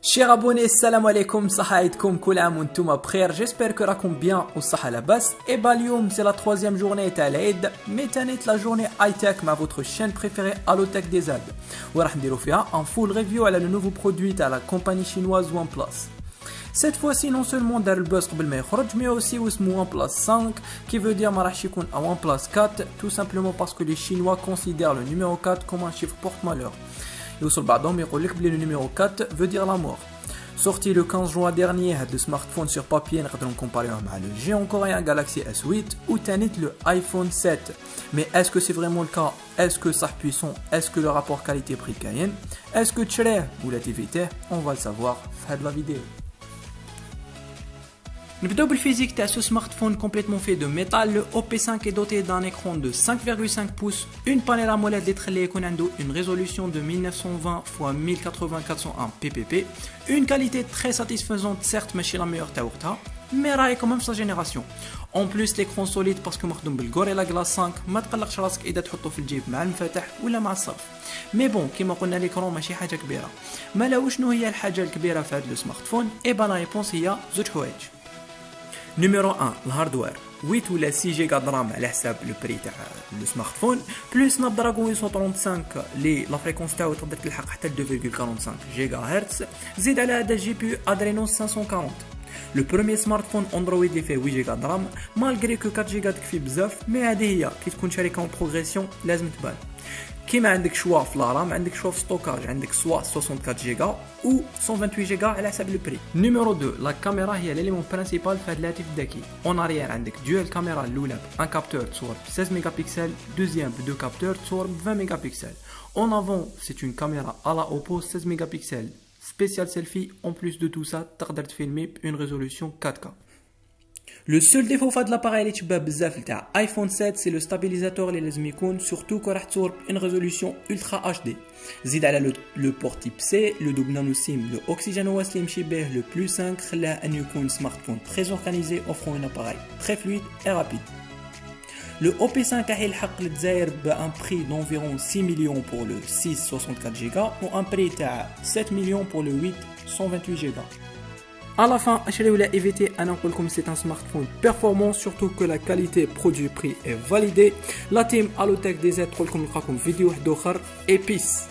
Chers abonnés, salam alaikum, saha aidkoum, kul am antum bkhair. J'espère que raconte bien au saha labas. Et bah l'youm, c'est la troisième journée à l'Aïd, mais tanet la journée high-tech ma votre chaîne préférée Allotech des Alpes. Où راح نديرو فيها un full review على le nouveau produit à la compagnie chinoise OnePlus. Cette fois-ci non seulement دار البوز قبل ما يخرج, mais aussi اسمه OnePlus 5 qui veut dire ما راحش يكون un OnePlus 4 tout simplement parce que les Chinois considèrent le numéro 4 comme un chiffre porte-malheur. يوصل بعضهم يقول لك بلي le numéro 4 veut dire la mort. Sorti le 15 juin dernier, le smartphone sur papier نقدروا comparer مع le géant coréen Galaxy S8 ou tanit le iPhone 7. Mais est-ce que c'est vraiment le cas? Est-ce que ça puissant? Est-ce que le rapport qualité-prix كاين? Est-ce que تشريه ولا تيفيتيه? On va le savoir dans la vidéo. نبداو بالفيزيك تاع ce smartphone complètement fait de métal. Le OP5 est doté d'un écran de 5,5 pouces, une panel AMOLED اللي تخليه يكون عنده une résolution de 1920 x 1080 ppp, une qualité très satisfaisante, certes ماشي la meilleure تاع وقتها, mais راهي quand même sa génération. En plus l'écran solide parce que مخدوم بالغوريلا Glass 5, ما تقلقش راسك اذا تحطه في الجيب مع المفاتح ولا مع الصرف. مي بون كيما قلنا l'écran ماشي حاجه كبيره. مالا شنو هي الحاجه الكبيره في هذا السمارتفون؟ اي با لا ريبونس هي زوج حوايج. Numéro 1, الهاردوير 8 ولا 6 جيجا درام على حساب لو بري تاع لو سمارتفون, بلس سناب دراغون 835 لي لا فريكونس تاعو تقدر تلحق حتى 2.45 جيجا هرتز, زيد على هذا جي بي ادرينو 540. لو بروميير سمارتفون اندرويد اللي فيه 8 جيجا درام, مالغري كو 4 جيجا تكفي بزاف, مي هذه هي كي تكون شركه اون بروغريسيون لازم تبان. كيما عندك شوا في الرام, عندك شوا في ستوكاج, عندك سوا 64 جيجا او 128 جيجا على حسب البري. نيميرو 2, لا كاميرا هي ليليمون برينسيبال في هذا الهاتف الذكي. اون اريير عندك دوال كاميرا الاولى ان كابتور تصور ب 16 ميجا بكسل, دوزيام ب 2 كابتور تصور ب 20 ميجا بكسل. اون افون سي اون كاميرا على اوبو 16 ميجا بكسل spécial selfie. En plus de tout ça, تقدر تفيلمي une résolution 4K. Le seul défaut de l'appareil اللي تشبه بزاف تاع iPhone 7 c'est le stabilisateur اللي لازم يكون, surtout quand راح تصور une résolution ultra HD. زيد على le port type C, le double nano SIM, le oxygène OS اللي يمشي به, le plus 5 خلاه أن يكون smartphone très organisé offrant un appareil très fluide et rapide. Le OP5 راح يلحق للجزائر بان prix d'environ 6 millions pour le 6 64 Go ou un prix تاع 7 millions pour le 8 128 Go. À la fin, achetez ou la éviter, c'est un smartphone performant, surtout que la qualité produit-prix est validée. La team Allotech des Z, vidéo d'Okhar et peace.